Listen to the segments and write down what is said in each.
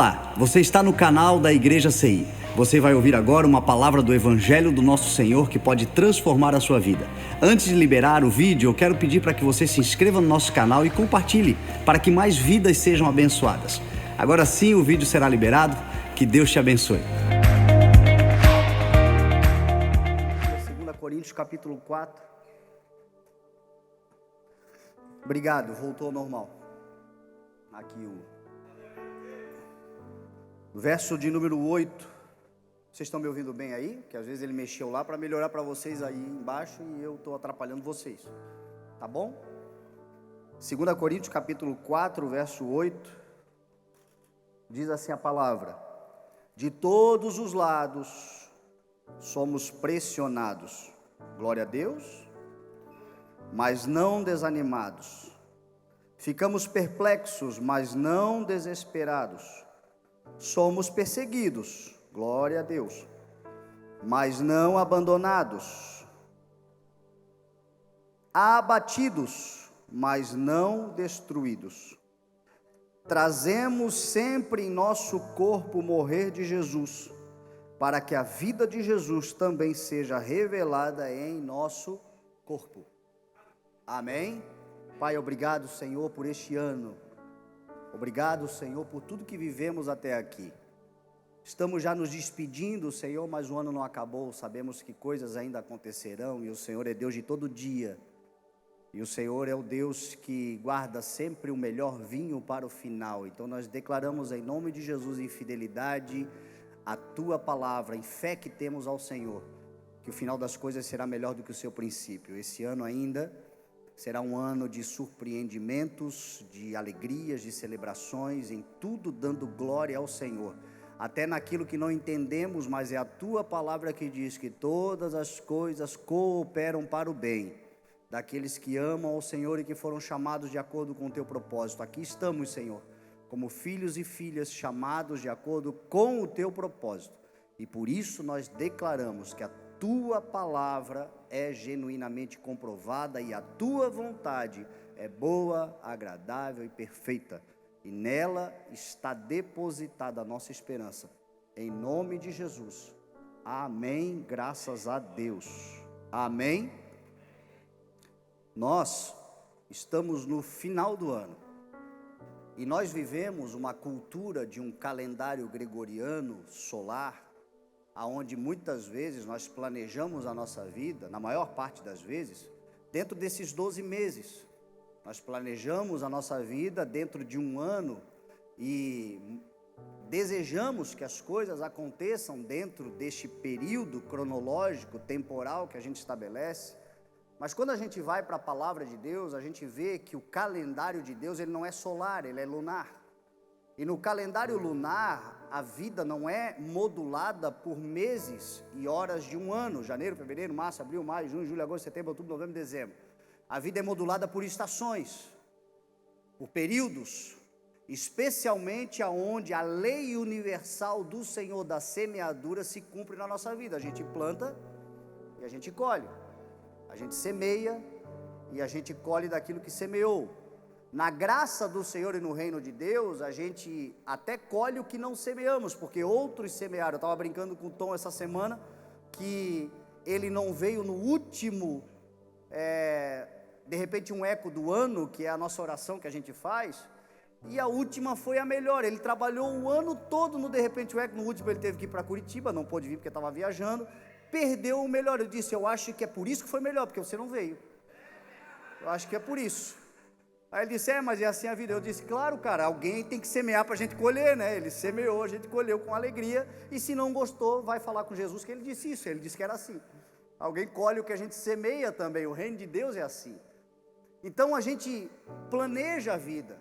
Olá, você está no canal da Igreja CI. Você vai ouvir agora uma palavra do Evangelho do Nosso Senhor que pode transformar a sua vida. Antes de liberar o vídeo, eu quero pedir para que você se inscreva no nosso canal e compartilhe, para que mais vidas sejam abençoadas. Agora sim o vídeo será liberado. Que Deus te abençoe. 2 Coríntios capítulo 4. Obrigado, voltou ao normal. Aqui o verso de número 8. Vocês estão me ouvindo bem aí? Que às vezes ele mexeu lá para melhorar para vocês aí embaixo e eu estou atrapalhando vocês. Tá bom? 2 Coríntios capítulo 4, verso 8. Diz assim a palavra: de todos os lados somos pressionados. Glória a Deus. Mas não desanimados. Ficamos perplexos, mas não desesperados. Somos perseguidos, glória a Deus, mas não abandonados. Abatidos, mas não destruídos. Trazemos sempre em nosso corpo o morrer de Jesus, para que a vida de Jesus também seja revelada em nosso corpo. Amém? Pai, obrigado, Senhor, por este ano. Obrigado, Senhor, por tudo que vivemos até aqui. Estamos já nos despedindo, Senhor, mas o ano não acabou. Sabemos que coisas ainda acontecerão e o Senhor é Deus de todo dia. E o Senhor é o Deus que guarda sempre o melhor vinho para o final. Então nós declaramos em nome de Jesus, em fidelidade à Tua palavra, em fé que temos ao Senhor, que o final das coisas será melhor do que o seu princípio. Esse ano ainda será um ano de surpreendimentos, de alegrias, de celebrações, em tudo dando glória ao Senhor. Até naquilo que não entendemos, mas é a Tua palavra que diz que todas as coisas cooperam para o bem daqueles que amam ao Senhor e que foram chamados de acordo com o Teu propósito. Aqui estamos, Senhor, como filhos e filhas chamados de acordo com o Teu propósito. E por isso nós declaramos que a Tua palavra é genuinamente comprovada e a Tua vontade é boa, agradável e perfeita. E nela está depositada a nossa esperança. Em nome de Jesus. Amém. Graças a Deus. Amém. Nós estamos no final do ano. E nós vivemos uma cultura de um calendário gregoriano solar, aonde muitas vezes nós planejamos a nossa vida, na maior parte das vezes, dentro desses 12 meses. Nós planejamos a nossa vida dentro de um ano e desejamos que as coisas aconteçam dentro deste período cronológico, temporal que a gente estabelece. Mas quando a gente vai para a palavra de Deus, a gente vê que o calendário de Deus ele não é solar, ele é lunar. E no calendário lunar, a vida não é modulada por meses e horas de um ano. Janeiro, fevereiro, março, abril, maio, junho, julho, agosto, setembro, outubro, novembro, dezembro. A vida é modulada por estações, por períodos, especialmente aonde a lei universal do Senhor da semeadura se cumpre na nossa vida. A gente planta e a gente colhe. A gente semeia e a gente colhe daquilo que semeou. Na graça do Senhor e no reino de Deus, a gente até colhe o que não semeamos, porque outros semearam. Eu estava brincando com o Tom essa semana, que ele não veio no último, de repente um eco do ano, que é a nossa oração que a gente faz, e a última foi a melhor. Ele trabalhou o ano todo no de repente o eco, no último ele teve que ir para Curitiba, não pôde vir porque estava viajando, perdeu o melhor. Eu disse, eu acho que é por isso que foi melhor, porque você não veio. Eu acho que é por isso. Aí ele disse, mas é assim a vida. Eu disse, claro, cara, alguém tem que semear para a gente colher, né? Ele semeou, a gente colheu com alegria, e se não gostou, vai falar com Jesus que ele disse isso, ele disse que era assim. Alguém colhe o que a gente semeia também, o reino de Deus é assim. Então a gente planeja a vida,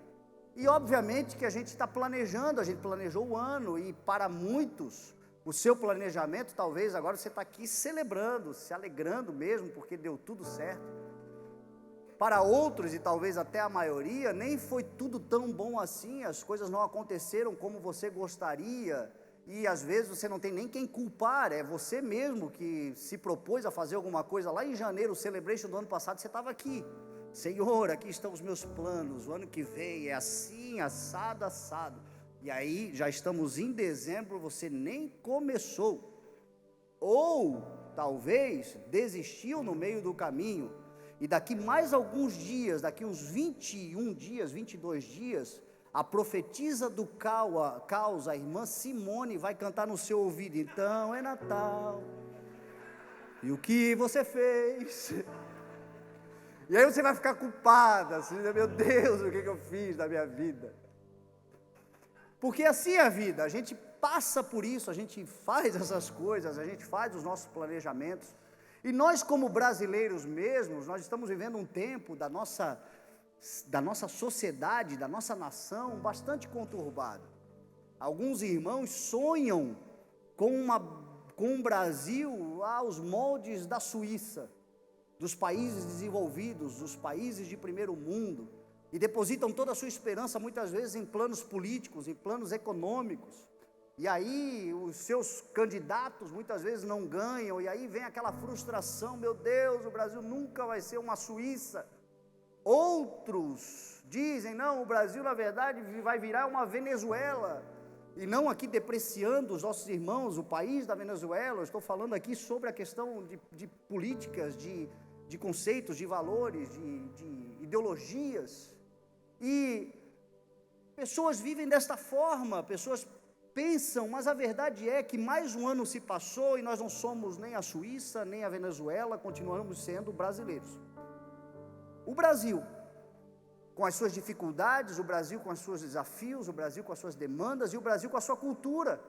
e obviamente que a gente está planejando, a gente planejou o ano, e para muitos, o seu planejamento, talvez agora você está aqui celebrando, se alegrando mesmo, porque deu tudo certo. Para outros, e talvez até a maioria, nem foi tudo tão bom assim, as coisas não aconteceram como você gostaria, e às vezes você não tem nem quem culpar, é você mesmo que se propôs a fazer alguma coisa. Lá em janeiro, o Celebration do ano passado, você estava aqui, Senhor, aqui estão os meus planos, o ano que vem é assim, assado, assado. E aí, já estamos em dezembro, você nem começou. Ou, talvez, desistiu no meio do caminho. E daqui mais alguns dias, daqui uns 21 dias, 22 dias, a profetisa do caos, a irmã Simone, vai cantar no seu ouvido: então é Natal, e o que você fez? E aí você vai ficar culpada, assim, meu Deus, o que eu fiz da minha vida? Porque assim é a vida, a gente passa por isso, a gente faz essas coisas, a gente faz os nossos planejamentos, e nós como brasileiros mesmos, nós estamos vivendo um tempo da nossa sociedade, da nossa nação, bastante conturbado. Alguns irmãos sonham com um Brasil aos moldes da Suíça, dos países desenvolvidos, dos países de primeiro mundo, e depositam toda a sua esperança muitas vezes em planos políticos, em planos econômicos, e aí os seus candidatos muitas vezes não ganham, e aí vem aquela frustração: meu Deus, o Brasil nunca vai ser uma Suíça. Outros dizem: não, o Brasil na verdade vai virar uma Venezuela, e não aqui depreciando os nossos irmãos, o país da Venezuela, eu estou falando aqui sobre a questão de políticas, de conceitos, de valores, de ideologias, e pessoas vivem desta forma, pessoas pensam, mas a verdade é que mais um ano se passou e nós não somos nem a Suíça, nem a Venezuela, continuamos sendo brasileiros. O Brasil, com as suas dificuldades, o Brasil com os seus desafios, o Brasil com as suas demandas, e o Brasil com a sua cultura,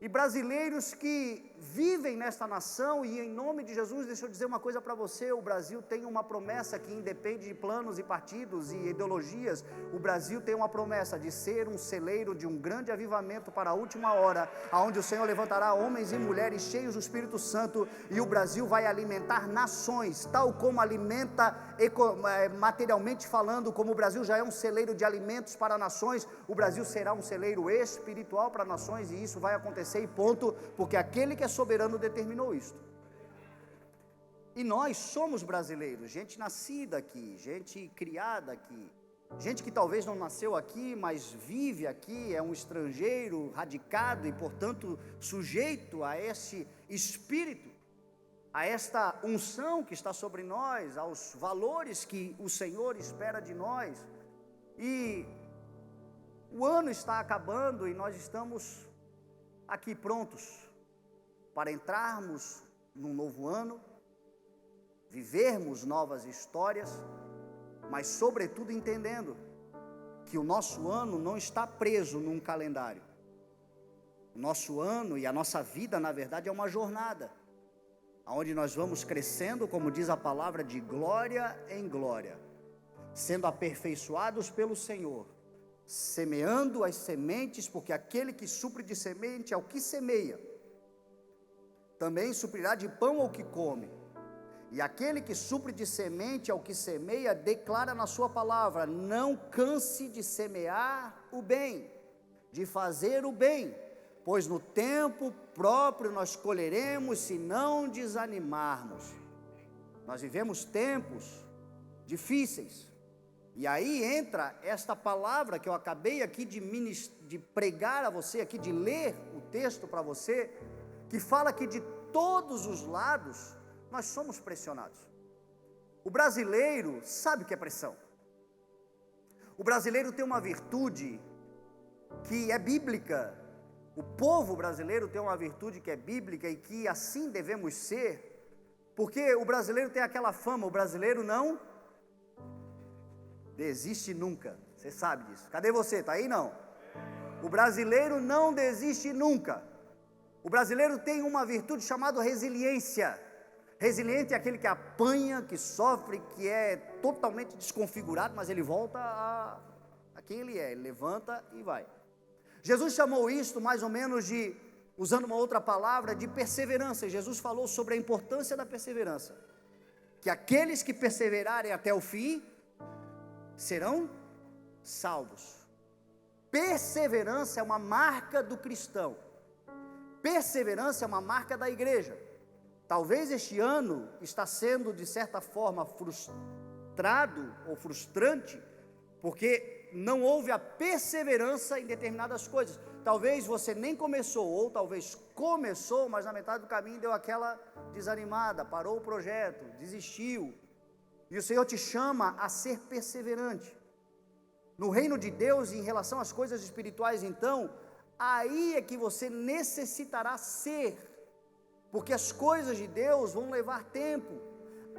e brasileiros que vivem nesta nação, e em nome de Jesus, deixa eu dizer uma coisa para você: o Brasil tem uma promessa que independe de planos e partidos e ideologias. O Brasil tem uma promessa de ser um celeiro de um grande avivamento para a última hora, aonde o Senhor levantará homens e mulheres cheios do Espírito Santo, e o Brasil vai alimentar nações, tal como alimenta materialmente falando, como o Brasil já é um celeiro de alimentos para nações, o Brasil será um celeiro espiritual para nações, e isso vai acontecer e ponto, porque aquele que é soberano determinou isto. E nós somos brasileiros, gente nascida aqui, gente criada aqui, gente que talvez não nasceu aqui, mas vive aqui, é um estrangeiro radicado e, portanto, sujeito a esse espírito, a esta unção que está sobre nós, aos valores que o Senhor espera de nós. E o ano está acabando e nós estamos aqui prontos para entrarmos num novo ano, vivermos novas histórias, mas sobretudo entendendo que o nosso ano não está preso num calendário. O nosso ano e a nossa vida, na verdade, é uma jornada, onde nós vamos crescendo, como diz a palavra, de glória em glória, sendo aperfeiçoados pelo Senhor, semeando as sementes, porque aquele que supre de semente é o que semeia, também suprirá de pão ao que come, e aquele que supre de semente ao que semeia, declara na sua palavra: não canse de semear o bem, de fazer o bem, pois no tempo próprio nós colheremos, se não desanimarmos. Nós vivemos tempos difíceis, e aí entra esta palavra que eu acabei aqui de pregar a você, aqui de ler o texto para você, que fala que de todos os lados nós somos pressionados. O brasileiro sabe o que é pressão. O brasileiro tem uma virtude que é bíblica. O povo brasileiro tem uma virtude que é bíblica e que assim devemos ser, porque o brasileiro tem aquela fama: o brasileiro não desiste nunca. Você sabe disso. Cadê você? Está aí? Não. O brasileiro não desiste nunca. O brasileiro tem uma virtude chamada resiliência. Resiliente é aquele que apanha, que sofre, que é totalmente desconfigurado, mas ele volta a quem ele é, ele levanta e vai. Jesus chamou isto mais ou menos de, usando uma outra palavra, de perseverança. Jesus falou sobre a importância da perseverança, que aqueles que perseverarem até o fim serão salvos. Perseverança é uma marca do cristão, perseverança é uma marca da igreja. Talvez este ano está sendo de certa forma frustrado ou frustrante, porque não houve a perseverança em determinadas coisas. Talvez você nem começou, ou talvez começou, mas na metade do caminho deu aquela desanimada, parou o projeto, desistiu. E o Senhor te chama a ser perseverante. No reino de Deus, em relação às coisas espirituais, então, aí é que você necessitará ser, porque as coisas de Deus vão levar tempo.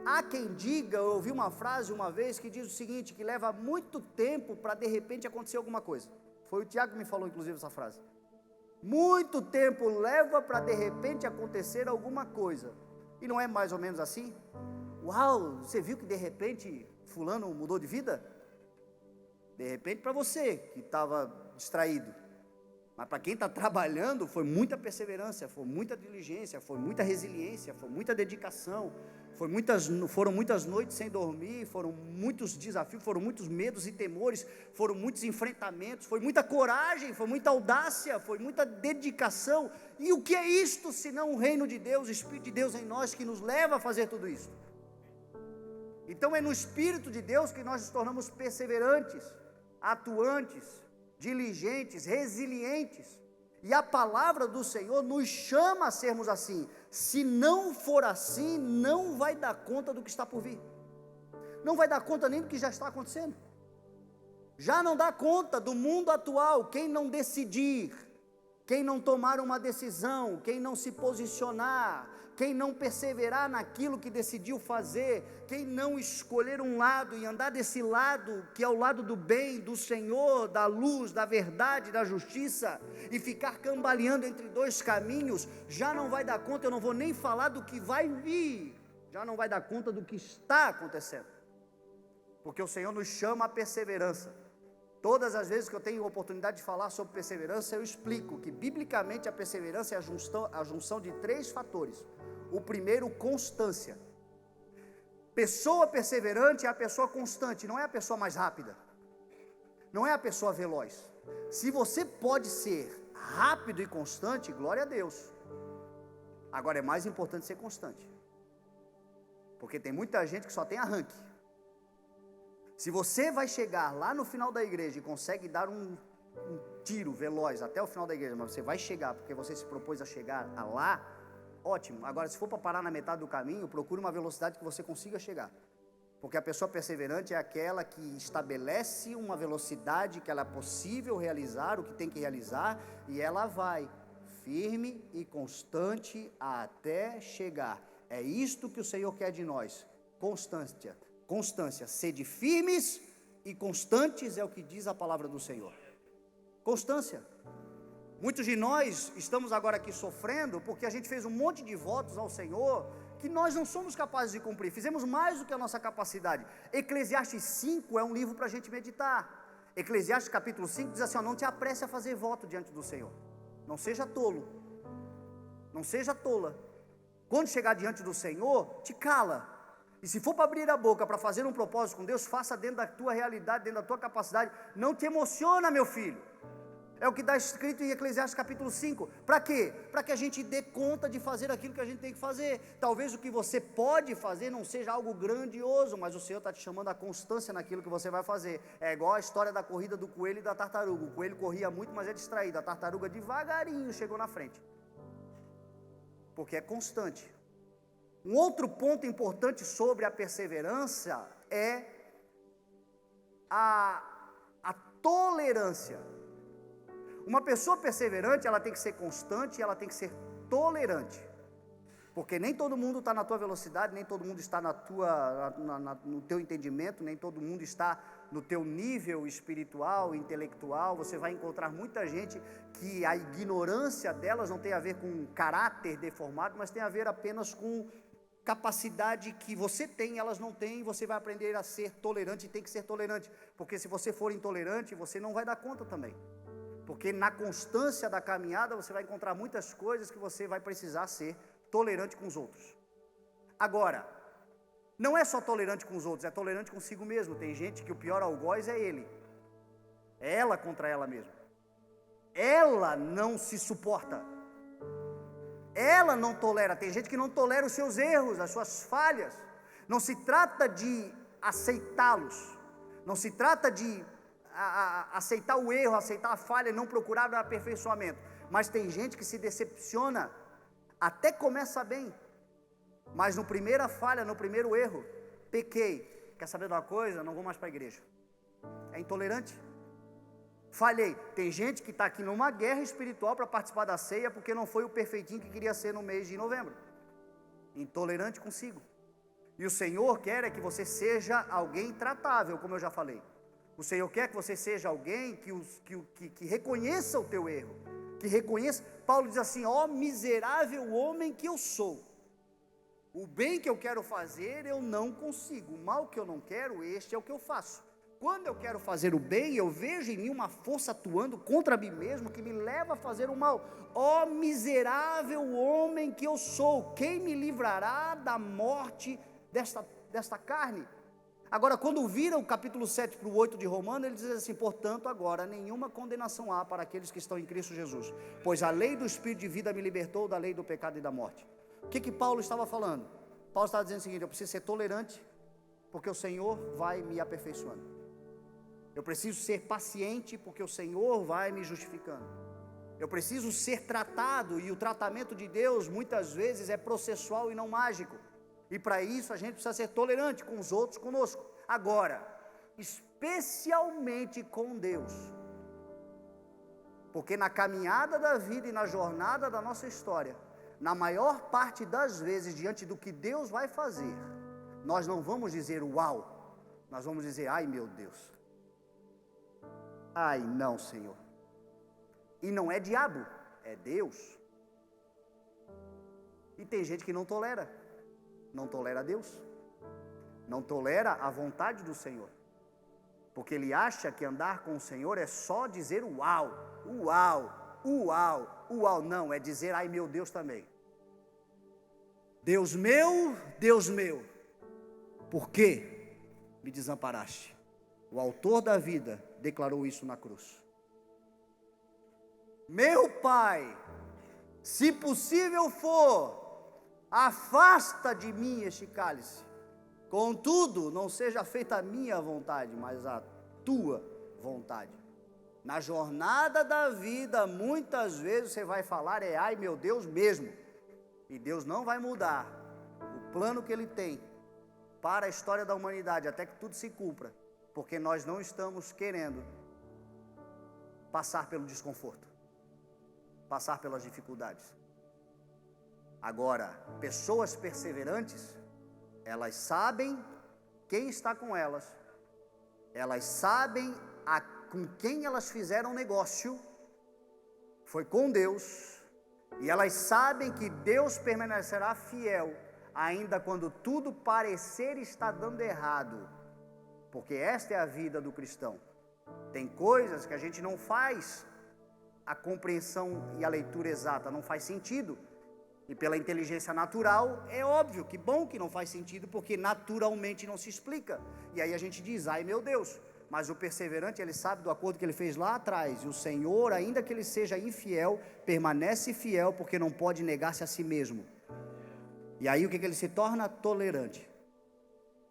Há quem diga, eu ouvi uma frase uma vez que diz o seguinte, que leva muito tempo para de repente acontecer alguma coisa. Foi o Tiago que me falou inclusive essa frase. Muito tempo leva para de repente acontecer alguma coisa. E não é mais ou menos assim? Uau, você viu que de repente fulano mudou de vida? De repente para você que estava distraído. Mas para quem está trabalhando, foi muita perseverança, foi muita diligência, foi muita resiliência, foi muita dedicação, foram muitas noites sem dormir, foram muitos desafios, foram muitos medos e temores, foram muitos enfrentamentos, foi muita coragem, foi muita audácia, foi muita dedicação. E o que é isto, senão o reino de Deus, o Espírito de Deus em nós, que nos leva a fazer tudo isso? Então é no Espírito de Deus que nós nos tornamos perseverantes, atuantes, diligentes, resilientes, e a palavra do Senhor nos chama a sermos assim. Se não for assim, não vai dar conta do que está por vir, não vai dar conta nem do que já está acontecendo, já não dá conta do mundo atual. Quem não decidir, quem não tomar uma decisão, quem não se posicionar, quem não perseverar naquilo que decidiu fazer, quem não escolher um lado e andar desse lado, que é o lado do bem, do Senhor, da luz, da verdade, da justiça, e ficar cambaleando entre dois caminhos, já não vai dar conta. Eu não vou nem falar do que vai vir, já não vai dar conta do que está acontecendo, porque o Senhor nos chama à perseverança. Todas as vezes que eu tenho oportunidade de falar sobre perseverança, eu explico que biblicamente a perseverança é a junção de 3 fatores. O primeiro, constância. Pessoa perseverante é a pessoa constante, não é a pessoa mais rápida, não é a pessoa veloz. Se você pode ser rápido e constante, glória a Deus. Agora é mais importante ser constante, porque tem muita gente que só tem arranque. Se você vai chegar lá no final da igreja e consegue dar um tiro veloz até o final da igreja, mas você vai chegar porque você se propôs a chegar lá, ótimo. Agora, se for para parar na metade do caminho, procure uma velocidade que você consiga chegar, porque a pessoa perseverante é aquela que estabelece uma velocidade que ela é possível realizar, o que tem que realizar, e ela vai firme e constante até chegar. É isto que o Senhor quer de nós, constância, sede firmes e constantes, é o que diz a palavra do Senhor. Constância. Muitos de nós estamos agora aqui sofrendo porque a gente fez um monte de votos ao Senhor que nós não somos capazes de cumprir, fizemos mais do que a nossa capacidade. Eclesiastes 5 é um livro para a gente meditar. Eclesiastes capítulo 5 diz assim, não te apresse a fazer voto diante do Senhor, não seja tolo, não seja tola. Quando chegar diante do Senhor, te cala. E se for para abrir a boca, para fazer um propósito com Deus, faça dentro da tua realidade, dentro da tua capacidade. Não te emociona, meu filho. É o que está escrito em Eclesiastes capítulo 5. Para quê? Para que a gente dê conta de fazer aquilo que a gente tem que fazer. Talvez o que você pode fazer não seja algo grandioso, mas o Senhor está te chamando a constância naquilo que você vai fazer. É igual a história da corrida do coelho e da tartaruga. O coelho corria muito, mas é distraído. A tartaruga devagarinho chegou na frente, porque é constante. Um outro ponto importante sobre a perseverança é a tolerância. Uma pessoa perseverante, ela tem que ser constante e ela tem que ser tolerante, porque nem todo mundo está na tua velocidade, nem todo mundo está no teu entendimento, nem todo mundo está no teu nível espiritual, intelectual. Você vai encontrar muita gente que a ignorância delas não tem a ver com caráter deformado, mas tem a ver apenas com capacidade que você tem, elas não têm. Você vai aprender a ser tolerante, e tem que ser tolerante, porque se você for intolerante, você não vai dar conta também, porque na constância da caminhada, você vai encontrar muitas coisas que você vai precisar ser tolerante com os outros. Agora, não é só tolerante com os outros, é tolerante consigo mesmo. Tem gente que o pior algoz é ele, é ela contra ela mesma. Ela não se suporta, ela não tolera. Tem gente que não tolera os seus erros, as suas falhas. Não se trata de aceitá-los, não se trata de aceitar o erro, aceitar a falha e não procurar o aperfeiçoamento. Mas tem gente que se decepciona, até começa bem, mas no primeira falha, no primeiro erro, pequei. Quer saber de uma coisa? Não vou mais para a igreja. É intolerante. Falhei. Tem gente que está aqui numa guerra espiritual para participar da ceia porque não foi o perfeitinho que queria ser no mês de novembro. Intolerante consigo. E o Senhor quer é que você seja alguém tratável, como eu já falei. O Senhor quer que você seja alguém que reconheça o teu erro, que reconheça. Paulo diz assim: ó miserável homem que eu sou, o bem que eu quero fazer eu não consigo, o mal que eu não quero, este é o que eu faço. Quando eu quero fazer o bem, eu vejo em mim uma força atuando contra mim mesmo, que me leva a fazer o mal. Ó miserável homem que eu sou, quem me livrará da morte desta carne? Agora, quando vira o capítulo 7 para o 8 de Romanos, ele diz assim: portanto, agora nenhuma condenação há para aqueles que estão em Cristo Jesus, pois a lei do Espírito de vida me libertou da lei do pecado e da morte. O que Paulo estava falando? Paulo estava dizendo o seguinte: eu preciso ser tolerante, porque o Senhor vai me aperfeiçoando. Eu preciso ser paciente, porque o Senhor vai me justificando. Eu preciso ser tratado, e o tratamento de Deus muitas vezes é processual e não mágico. E para isso a gente precisa ser tolerante com os outros, conosco. Agora, especialmente com Deus. Porque na caminhada da vida e na jornada da nossa história, na maior parte das vezes, diante do que Deus vai fazer, nós não vamos dizer uau, nós vamos dizer ai meu Deus. Ai não, Senhor. E não é diabo, é Deus. E tem gente que não tolera Deus, não tolera a vontade do Senhor, porque ele acha que andar com o Senhor é só dizer uau, uau, uau, uau. Não, é dizer ai meu Deus também. Deus meu, por que me desamparaste? O autor da vida declarou isso na cruz. Meu Pai, se possível for, afasta de mim este cálice. Contudo, não seja feita a minha vontade, mas a tua vontade. Na jornada da vida, muitas vezes você vai falar ai meu Deus mesmo. E Deus não vai mudar o plano que Ele tem para a história da humanidade, até que tudo se cumpra, porque nós não estamos querendo passar pelo desconforto, passar pelas dificuldades. Agora, pessoas perseverantes, elas sabem quem está com elas, elas sabem com quem elas fizeram negócio, foi com Deus, e elas sabem que Deus permanecerá fiel, ainda quando tudo parecer estar dando errado, porque esta é a vida do cristão. Tem coisas que a gente não faz a compreensão e a leitura exata, não faz sentido, e pela inteligência natural, é óbvio, que bom que não faz sentido, porque naturalmente não se explica, e aí a gente diz, ai meu Deus, mas o perseverante, ele sabe do acordo que ele fez lá atrás, e o Senhor, ainda que ele seja infiel, permanece fiel, porque não pode negar-se a si mesmo, e aí o que ele se torna? Tolerante.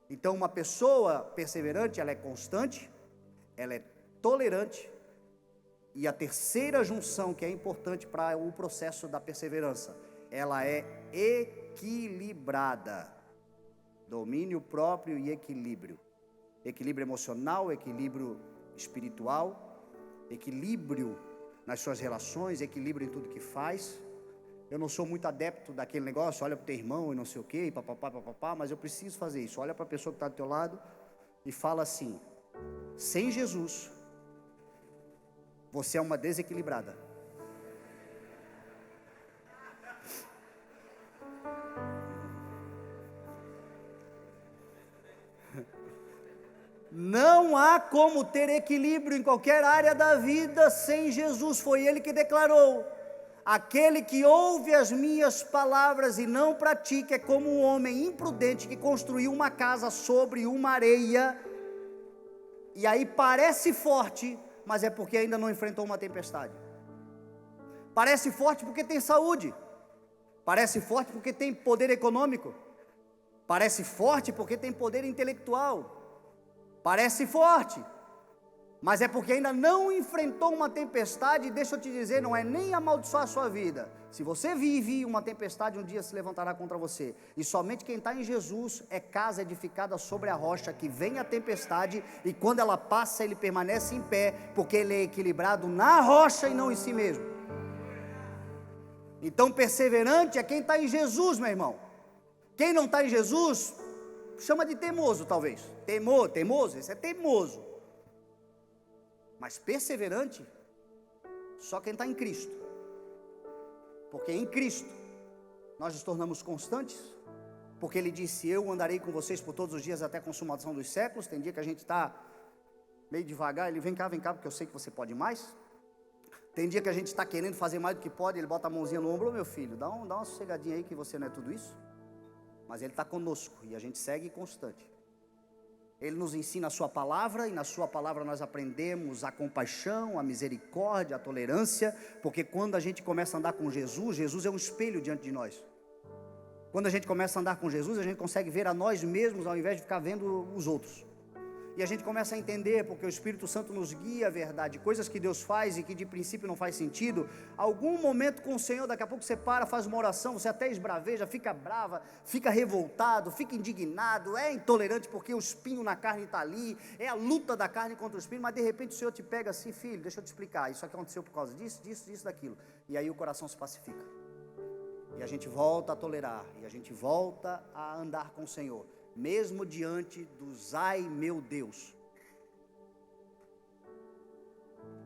Então uma pessoa perseverante, ela é constante, ela é tolerante, e a terceira junção que é importante para o processo da perseverança, ela é equilibrada, domínio próprio e equilíbrio emocional, equilíbrio espiritual, equilíbrio nas suas relações, equilíbrio em tudo que faz. Eu não sou muito adepto daquele negócio, olha para o teu irmão e não sei o que, papapá, mas eu preciso fazer isso. Olha para a pessoa que está do teu lado e fala assim: sem Jesus, você é uma desequilibrada. Não há como ter equilíbrio em qualquer área da vida sem Jesus. Foi Ele que declarou: aquele que ouve as minhas palavras e não pratica é como um homem imprudente que construiu uma casa sobre uma areia, e aí parece forte, mas é porque ainda não enfrentou uma tempestade. Parece forte porque tem saúde, parece forte porque tem poder econômico, parece forte porque tem poder intelectual, parece forte, mas é porque ainda não enfrentou uma tempestade. Deixa eu te dizer, não é nem amaldiçoar a sua vida. Se você vive uma tempestade, um dia se levantará contra você, e somente quem está em Jesus é casa edificada sobre a rocha, que vem a tempestade, e quando ela passa ele permanece em pé, porque ele é equilibrado na rocha e não em si mesmo. Então perseverante é quem está em Jesus, meu irmão. Quem não está em Jesus, chama de teimoso talvez. Teimoso, esse é teimoso. Mas perseverante, só quem está em Cristo. Porque em Cristo, nós nos tornamos constantes. Porque Ele disse, eu andarei com vocês por todos os dias até a consumação dos séculos. Tem dia que a gente está meio devagar, Ele vem cá, porque eu sei que você pode mais. Tem dia que a gente está querendo fazer mais do que pode, Ele bota a mãozinha no ombro, meu filho, dá uma sossegadinha aí que você não é tudo isso. Mas Ele está conosco e a gente segue constante. Ele nos ensina a sua palavra, e na sua palavra nós aprendemos a compaixão, a misericórdia, a tolerância, porque quando a gente começa a andar com Jesus, Jesus é um espelho diante de nós. Quando a gente começa a andar com Jesus, a gente consegue ver a nós mesmos, ao invés de ficar vendo os outros. E a gente começa a entender, porque o Espírito Santo nos guia a verdade, coisas que Deus faz e que de princípio não faz sentido. Algum momento com o Senhor, daqui a pouco você para, faz uma oração, você até esbraveja, fica brava, fica revoltado, fica indignado, é intolerante porque o espinho na carne está ali, é a luta da carne contra o espinho, mas de repente o Senhor te pega assim, filho, deixa eu te explicar, isso aqui aconteceu por causa disso, daquilo, e aí o coração se pacifica, e a gente volta a tolerar, e a gente volta a andar com o Senhor, mesmo diante dos ai meu Deus.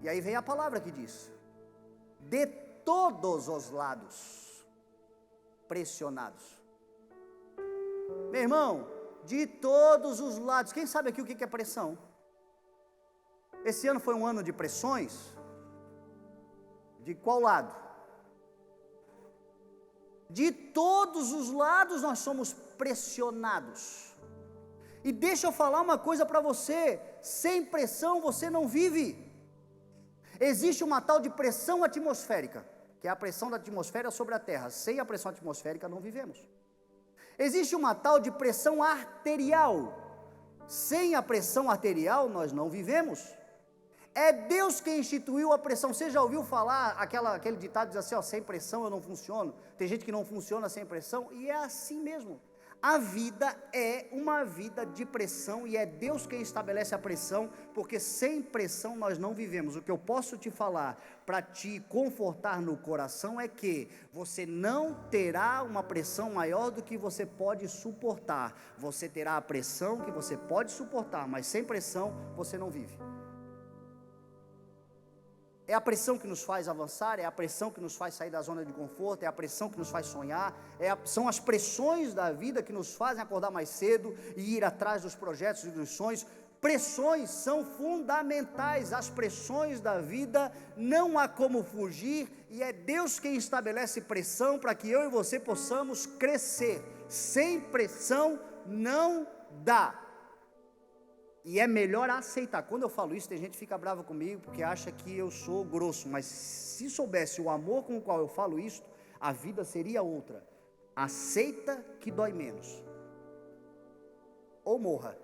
E aí vem a palavra que diz, de todos os lados, pressionados. Meu irmão, de todos os lados, quem sabe aqui o que é pressão? Esse ano foi um ano de pressões? De qual lado? De todos os lados nós somos pressionados. E deixa eu falar uma coisa para você, sem pressão você não vive. Existe uma tal de pressão atmosférica, que é a pressão da atmosfera sobre a terra. Sem a pressão atmosférica não vivemos. Existe uma tal de pressão arterial. Sem a pressão arterial nós não vivemos. É Deus quem instituiu a pressão. Você já ouviu falar aquele ditado, diz assim, ó, sem pressão eu não funciono. Tem gente que não funciona sem pressão, e é assim mesmo. A vida é uma vida de pressão, e é Deus quem estabelece a pressão, porque sem pressão nós não vivemos. O que eu posso te falar, para te confortar no coração, é que você não terá uma pressão maior do que você pode suportar. Você terá a pressão que você pode suportar, mas sem pressão você não vive. É a pressão que nos faz avançar, é a pressão que nos faz sair da zona de conforto, é a pressão que nos faz sonhar, são as pressões da vida que nos fazem acordar mais cedo e ir atrás dos projetos e dos sonhos. Pressões são fundamentais, as pressões da vida não há como fugir, e é Deus quem estabelece pressão para que eu e você possamos crescer. Sem pressão não dá. E é melhor aceitar. Quando eu falo isso, tem gente que fica brava comigo, porque acha que eu sou grosso, mas se soubesse o amor com o qual eu falo isso, a vida seria outra. Aceita que dói menos, ou morra.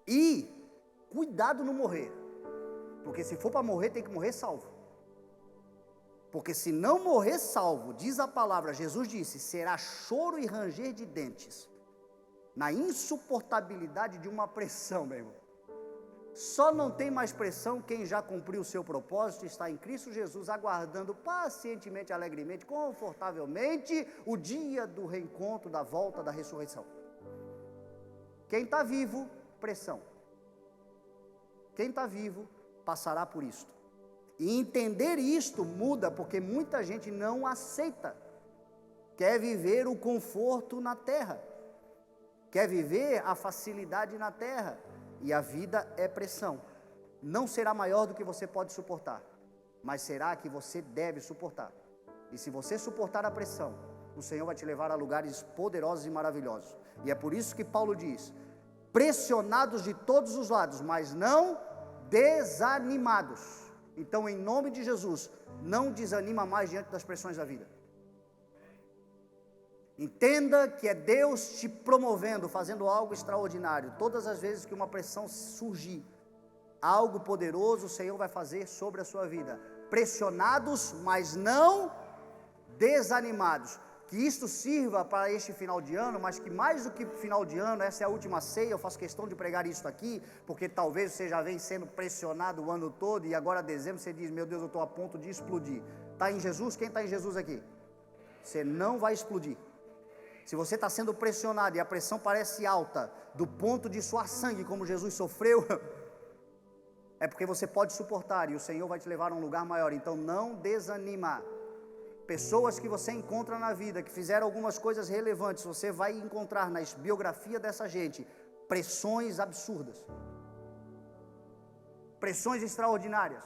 E cuidado no morrer, porque se for para morrer, tem que morrer salvo. Porque se não morrer salvo, diz a palavra, Jesus disse, será choro e ranger de dentes, na insuportabilidade de uma pressão, meu irmão. Só não tem mais pressão quem já cumpriu o seu propósito, está em Cristo Jesus, aguardando pacientemente, alegremente, confortavelmente, o dia do reencontro, da volta, da ressurreição. Quem está vivo, pressão. Quem está vivo, passará por isto. E entender isto muda, porque muita gente não aceita, quer viver o conforto na terra, quer viver a facilidade na terra, e a vida é pressão. Não será maior do que você pode suportar, mas será a que você deve suportar. E se você suportar a pressão, o Senhor vai te levar a lugares poderosos e maravilhosos. E é por isso que Paulo diz, pressionados de todos os lados, mas não desanimados. Então, em nome de Jesus, não desanima mais diante das pressões da vida. Entenda que é Deus te promovendo, fazendo algo extraordinário. Todas as vezes que uma pressão surgir, Algo poderoso o Senhor vai fazer sobre a sua vida. Pressionados, mas não desanimados. Que isto sirva para este final de ano, mas que mais do que final de ano, essa é a última ceia, eu faço questão de pregar isso aqui, porque talvez você já vem sendo pressionado o ano todo, e agora dezembro você diz, meu Deus, eu estou a ponto de explodir. Está em Jesus? Quem está em Jesus aqui? Você não vai explodir. Se você está sendo pressionado e a pressão parece alta, do ponto de suar sangue como Jesus sofreu, é porque você pode suportar, e o Senhor vai te levar a um lugar maior. Então não desanima. Pessoas que você encontra na vida, que fizeram algumas coisas relevantes, você vai encontrar na biografia dessa gente, pressões absurdas, pressões extraordinárias.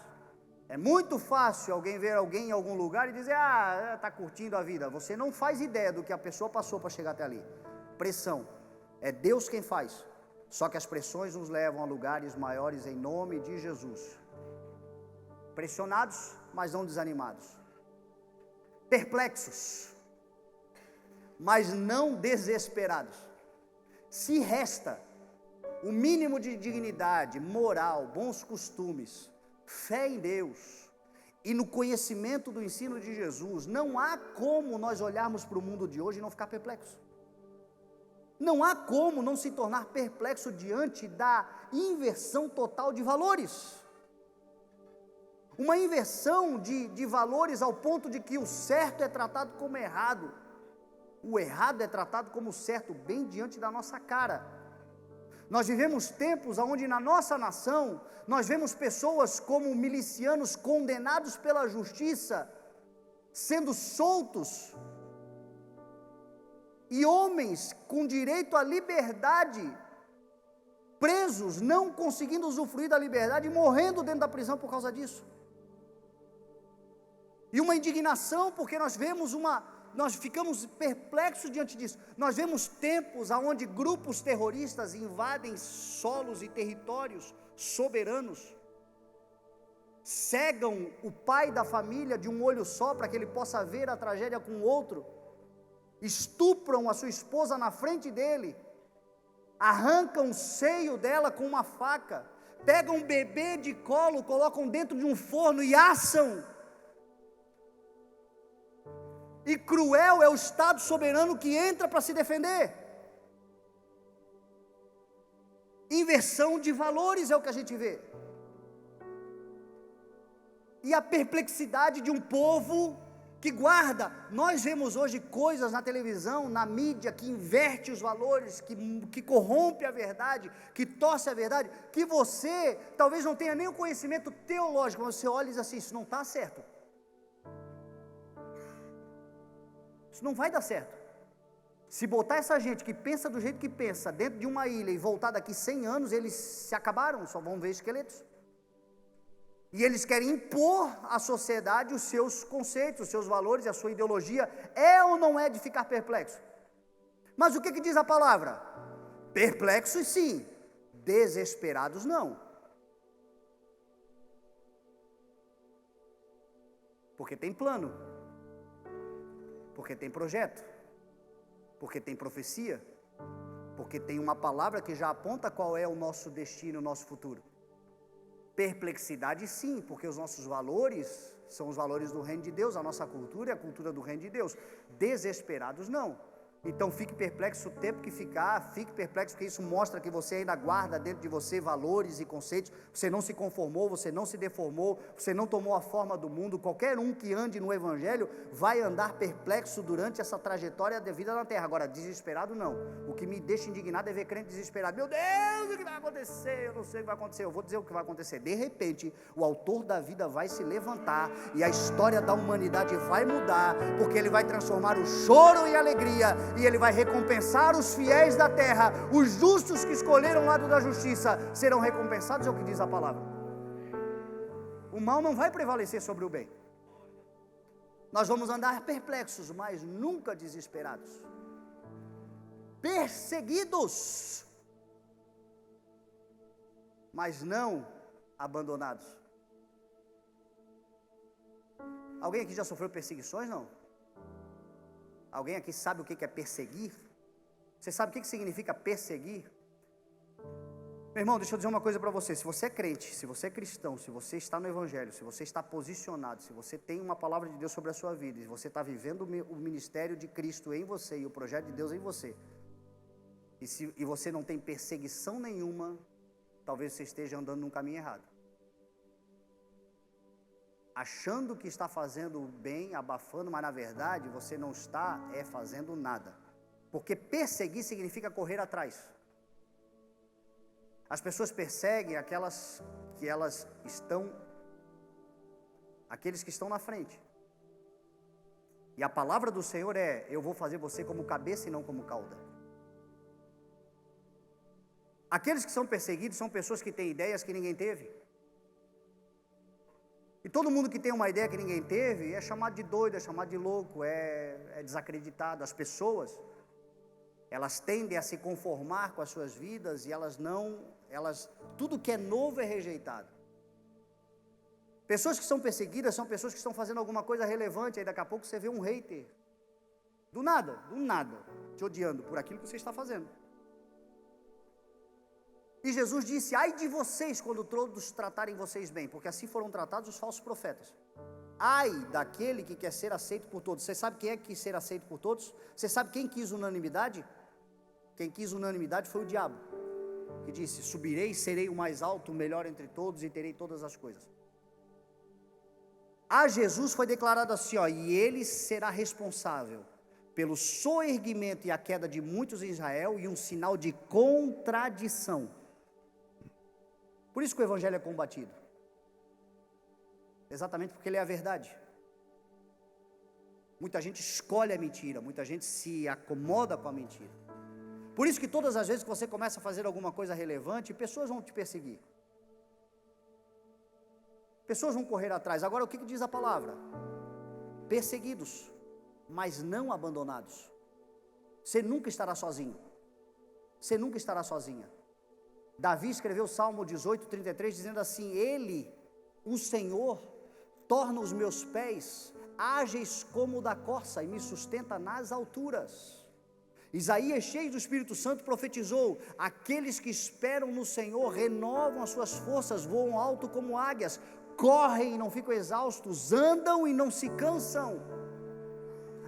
É muito fácil alguém ver alguém em algum lugar e dizer, está curtindo a vida. Você não faz ideia do que a pessoa passou para chegar até ali. Pressão, é Deus quem faz, só que as pressões nos levam a lugares maiores em nome de Jesus. Pressionados, mas não desanimados. Perplexos, mas não desesperados. Se resta o mínimo de dignidade, moral, bons costumes, fé em Deus e no conhecimento do ensino de Jesus, não há como nós olharmos para o mundo de hoje e não ficar perplexo. Não há como não se tornar perplexo diante da inversão total de valores. Uma inversão de valores ao ponto de que o certo é tratado como errado, o errado é tratado como certo, bem diante da nossa cara. Nós vivemos tempos onde na nossa nação, nós vemos pessoas como milicianos condenados pela justiça, sendo soltos, e homens com direito à liberdade, presos, não conseguindo usufruir da liberdade, morrendo dentro da prisão por causa disso. E uma indignação, porque nós ficamos perplexos diante disso. Nós vemos tempos onde grupos terroristas invadem solos e territórios soberanos, cegam o pai da família de um olho só, para que ele possa ver a tragédia com o outro, estupram a sua esposa na frente dele, arrancam o seio dela com uma faca, pegam um bebê de colo, colocam dentro de um forno e assam. E cruel é o Estado soberano que entra para se defender. Inversão de valores é o que a gente vê. E a perplexidade de um povo que guarda. Nós vemos hoje coisas na televisão, na mídia, que inverte os valores, que corrompe a verdade, que torce a verdade, que você talvez não tenha nem o conhecimento teológico, mas você olha e diz assim, isso não está certo. Isso não vai dar certo. Se botar essa gente que pensa do jeito que pensa dentro de uma ilha e voltar daqui 100 anos, eles se acabaram, só vão ver esqueletos. E eles querem impor à sociedade os seus conceitos, os seus valores e a sua ideologia. É ou não é de ficar perplexo? Mas o que diz a palavra? Perplexos sim, desesperados não. Porque tem plano, porque tem projeto, porque tem profecia, porque tem uma palavra que já aponta qual é o nosso destino, o nosso futuro. Perplexidade sim, porque os nossos valores são os valores do reino de Deus, a nossa cultura é a cultura do reino de Deus. Desesperados não. Então fique perplexo o tempo que ficar, fique perplexo porque isso mostra que você ainda guarda dentro de você valores e conceitos, você não se conformou, você não se deformou, você não tomou a forma do mundo. Qualquer um que ande no evangelho vai andar perplexo durante essa trajetória de vida na terra. Agora, desesperado não. O que me deixa indignado é ver crente desesperado. Meu Deus, o que vai acontecer? Eu não sei o que vai acontecer. Eu vou dizer o que vai acontecer. De repente, o autor da vida vai se levantar e a história da humanidade vai mudar, porque ele vai transformar o choro em alegria, e ele vai recompensar os fiéis da terra. Os justos que escolheram o lado da justiça serão recompensados, é o que diz a palavra. O mal não vai prevalecer sobre o bem. Nós vamos andar perplexos, mas nunca desesperados. Perseguidos, mas não abandonados. Alguém aqui já sofreu perseguições, não? Alguém aqui sabe o que é perseguir? Você sabe o que significa perseguir? Meu irmão, deixa eu dizer uma coisa para você. Se você é crente, se você é cristão, se você está no Evangelho, se você está posicionado, se você tem uma palavra de Deus sobre a sua vida, e você está vivendo o ministério de Cristo em você e o projeto de Deus em você, e você não tem perseguição nenhuma, talvez você esteja andando num caminho errado. Achando que está fazendo bem, abafando, mas na verdade você não está fazendo nada. Porque perseguir significa correr atrás. As pessoas perseguem aqueles que estão na frente. E a palavra do Senhor é: eu vou fazer você como cabeça e não como cauda. Aqueles que são perseguidos são pessoas que têm ideias que ninguém teve. E todo mundo que tem uma ideia que ninguém teve é chamado de doido, é chamado de louco, é desacreditado. As pessoas, elas tendem a se conformar com as suas vidas e tudo que é novo é rejeitado. Pessoas que são perseguidas são pessoas que estão fazendo alguma coisa relevante, aí daqui a pouco você vê um hater, do nada, te odiando por aquilo que você está fazendo. E Jesus disse: ai de vocês quando todos tratarem vocês bem, porque assim foram tratados os falsos profetas. Ai daquele que quer ser aceito por todos. Você sabe quem é que quis ser aceito por todos? Você sabe quem quis unanimidade? Quem quis unanimidade foi o diabo, que disse: subirei, serei o mais alto, o melhor entre todos e terei todas as coisas. A Jesus foi declarado assim, e ele será responsável pelo soerguimento e a queda de muitos em Israel e um sinal de contradição. Por isso que o evangelho é combatido. Exatamente porque ele é a verdade. Muita gente escolhe a mentira, muita gente se acomoda com a mentira. Por isso que todas as vezes que você começa a fazer alguma coisa relevante, pessoas vão te perseguir. Pessoas vão correr atrás. Agora, o que diz a palavra? Perseguidos, mas não abandonados. Você nunca estará sozinho. Você nunca estará sozinha. Davi escreveu o Salmo 18:33, dizendo assim: ele, o Senhor, torna os meus pés ágeis como o da corça e me sustenta nas alturas. Isaías, cheio do Espírito Santo, profetizou: aqueles que esperam no Senhor renovam as suas forças, voam alto como águias, correm e não ficam exaustos, andam e não se cansam.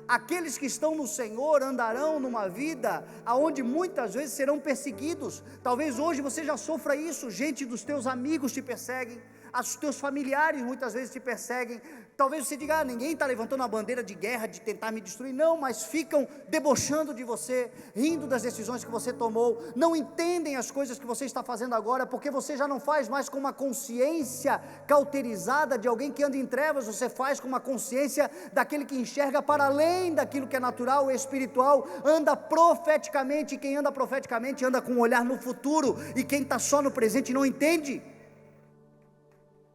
Aqueles que estão no Senhor andarão numa vida onde muitas vezes serão perseguidos. Talvez hoje você já sofra isso. Gente dos teus amigos te perseguem, os teus familiares muitas vezes te perseguem. Talvez você diga: ninguém está levantando a bandeira de guerra, de tentar me destruir. Não, mas ficam debochando de você, rindo das decisões que você tomou, não entendem as coisas que você está fazendo agora, porque você já não faz mais com uma consciência cauterizada de alguém que anda em trevas, você faz com uma consciência daquele que enxerga para além daquilo que é natural e espiritual, anda profeticamente, e quem anda profeticamente anda com um olhar no futuro, e quem está só no presente não entende.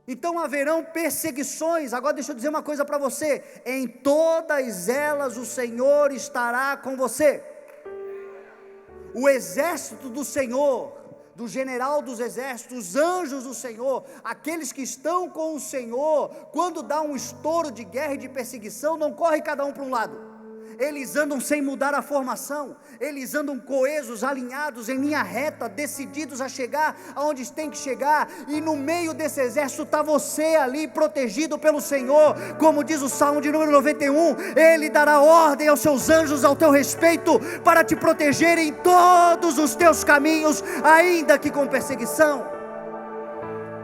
Então haverão perseguições. Agora deixa eu dizer uma coisa para você: em todas elas o Senhor estará com você. O exército do Senhor, do general dos exércitos, os anjos do Senhor, aqueles que estão com o Senhor, quando dá um estouro de guerra e de perseguição, não corre cada um para um lado. Eles andam sem mudar a formação, eles andam coesos, alinhados, em linha reta, decididos a chegar aonde tem que chegar, e no meio desse exército está você ali, protegido pelo Senhor, como diz o Salmo de número 91, Ele dará ordem aos seus anjos ao teu respeito, para te proteger em todos os teus caminhos, ainda que com perseguição.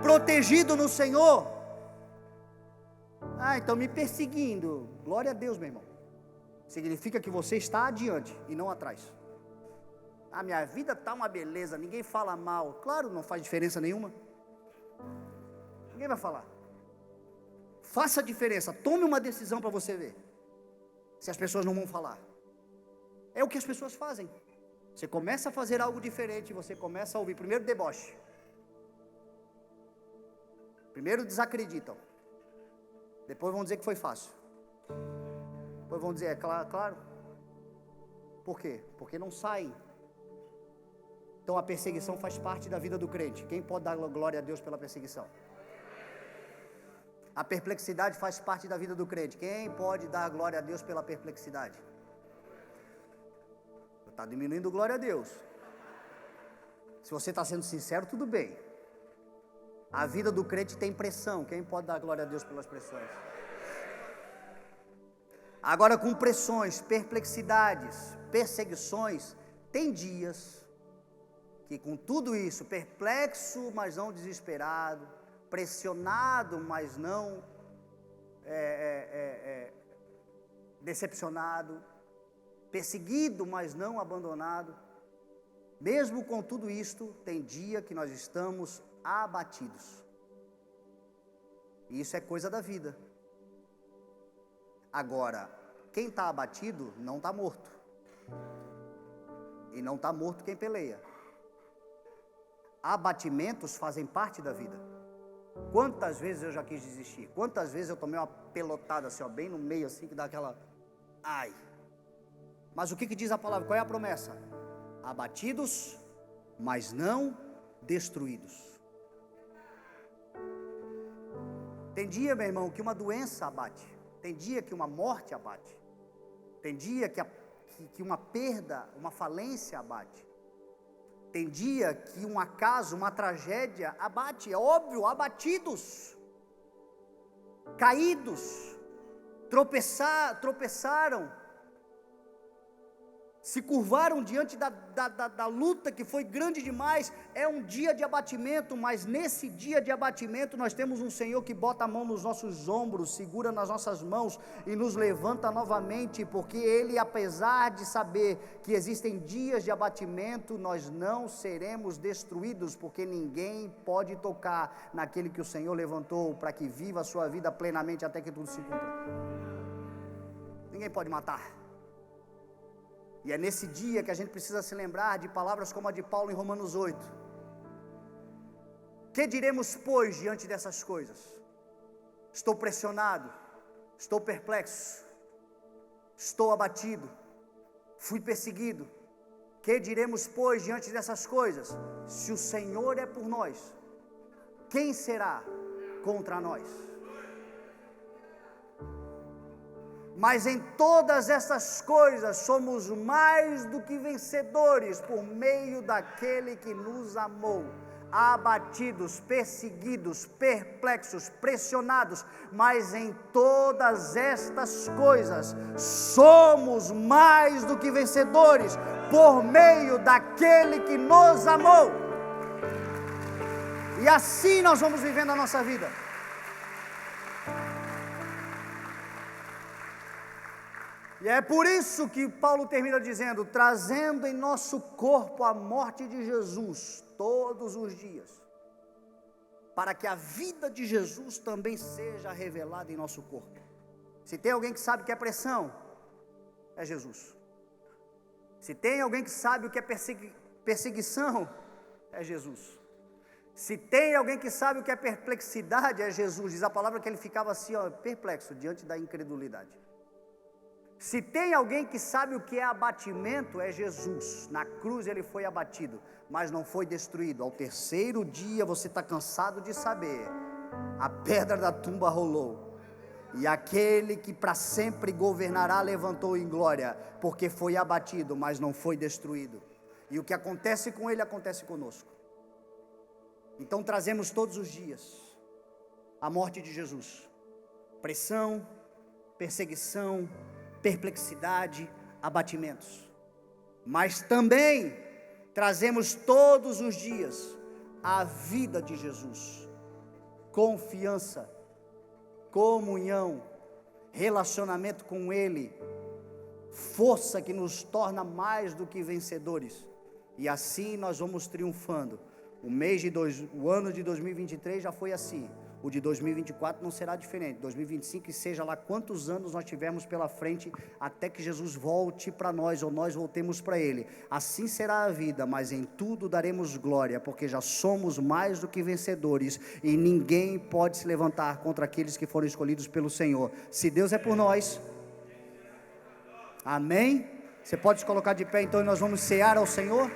Protegido no Senhor. Então me perseguindo, glória a Deus, meu irmão. Significa que você está adiante e não atrás. Minha vida está uma beleza, ninguém fala mal. Claro, não faz diferença nenhuma. Ninguém vai falar. Faça a diferença, tome uma decisão para você ver se as pessoas não vão falar. É o que as pessoas fazem. Você começa a fazer algo diferente, você começa a ouvir primeiro deboche. Primeiro desacreditam. Depois vão dizer que foi fácil. Depois vão dizer: claro. Por quê? Porque não saem. Então a perseguição faz parte da vida do crente. Quem pode dar glória a Deus pela perseguição? A perplexidade faz parte da vida do crente. Quem pode dar glória a Deus pela perplexidade? Está diminuindo glória a Deus. Se você está sendo sincero, tudo bem. A vida do crente tem pressão. Quem pode dar glória a Deus pelas pressões? Agora, com pressões, perplexidades, perseguições, tem dias que com tudo isso, perplexo, mas não desesperado, pressionado, mas não decepcionado, perseguido, mas não abandonado, mesmo com tudo isto, tem dia que nós estamos abatidos. E isso é coisa da vida. Agora, quem está abatido não está morto. E não está morto quem peleia. Abatimentos fazem parte da vida. Quantas vezes eu já quis desistir? Quantas vezes eu tomei uma pelotada assim, ó, bem no meio assim, que dá aquela... Ai! Mas o que diz a palavra? Qual é a promessa? Abatidos, mas não destruídos. Tem dia, meu irmão, que uma doença abate. Tem dia que uma morte abate. Tem dia que uma perda, uma falência abate. Tem dia que um acaso, uma tragédia abate. É óbvio, abatidos, caídos, tropeçaram, se curvaram diante da luta que foi grande demais. É um dia de abatimento, mas nesse dia de abatimento nós temos um Senhor que bota a mão nos nossos ombros, segura nas nossas mãos e nos levanta novamente, porque Ele, apesar de saber que existem dias de abatimento, nós não seremos destruídos, porque ninguém pode tocar naquele que o Senhor levantou para que viva a sua vida plenamente até que tudo se cumpra. Ninguém pode matar. E é nesse dia que a gente precisa se lembrar de palavras como a de Paulo em Romanos 8. Que diremos, pois, diante dessas coisas? Estou pressionado, estou perplexo, estou abatido, fui perseguido. Que diremos, pois, diante dessas coisas? Se o Senhor é por nós, quem será contra nós? Mas em todas essas coisas somos mais do que vencedores por meio daquele que nos amou. Abatidos, perseguidos, perplexos, pressionados, mas em todas estas coisas somos mais do que vencedores por meio daquele que nos amou. E assim nós vamos vivendo a nossa vida. E é por isso que Paulo termina dizendo: trazendo em nosso corpo a morte de Jesus todos os dias, para que a vida de Jesus também seja revelada em nosso corpo. Se tem alguém que sabe o que é pressão, é Jesus. Se tem alguém que sabe o que é perseguição, é Jesus. Se tem alguém que sabe o que é perplexidade, é Jesus. Diz a palavra que ele ficava assim, ó, perplexo diante da incredulidade. Se tem alguém que sabe o que é abatimento, é Jesus. Na cruz ele foi abatido, mas não foi destruído. Ao terceiro dia, você está cansado de saber, a pedra da tumba rolou, e aquele que para sempre governará levantou em glória, porque foi abatido, mas não foi destruído. E o que acontece com ele, acontece conosco. Então trazemos todos os dias a morte de Jesus. Pressão, perseguição, perplexidade, abatimentos. Mas também trazemos todos os dias a vida de Jesus. Confiança, comunhão, relacionamento com Ele, força que nos torna mais do que vencedores. E assim nós vamos triunfando. O ano de 2023 já foi assim. O de 2024 não será diferente. 2025, e seja lá quantos anos nós tivermos pela frente, até que Jesus volte para nós, ou nós voltemos para Ele. Assim será a vida, mas em tudo daremos glória, porque já somos mais do que vencedores, e ninguém pode se levantar contra aqueles que foram escolhidos pelo Senhor. Se Deus é por nós, amém? Você pode se colocar de pé então, e nós vamos cear ao Senhor.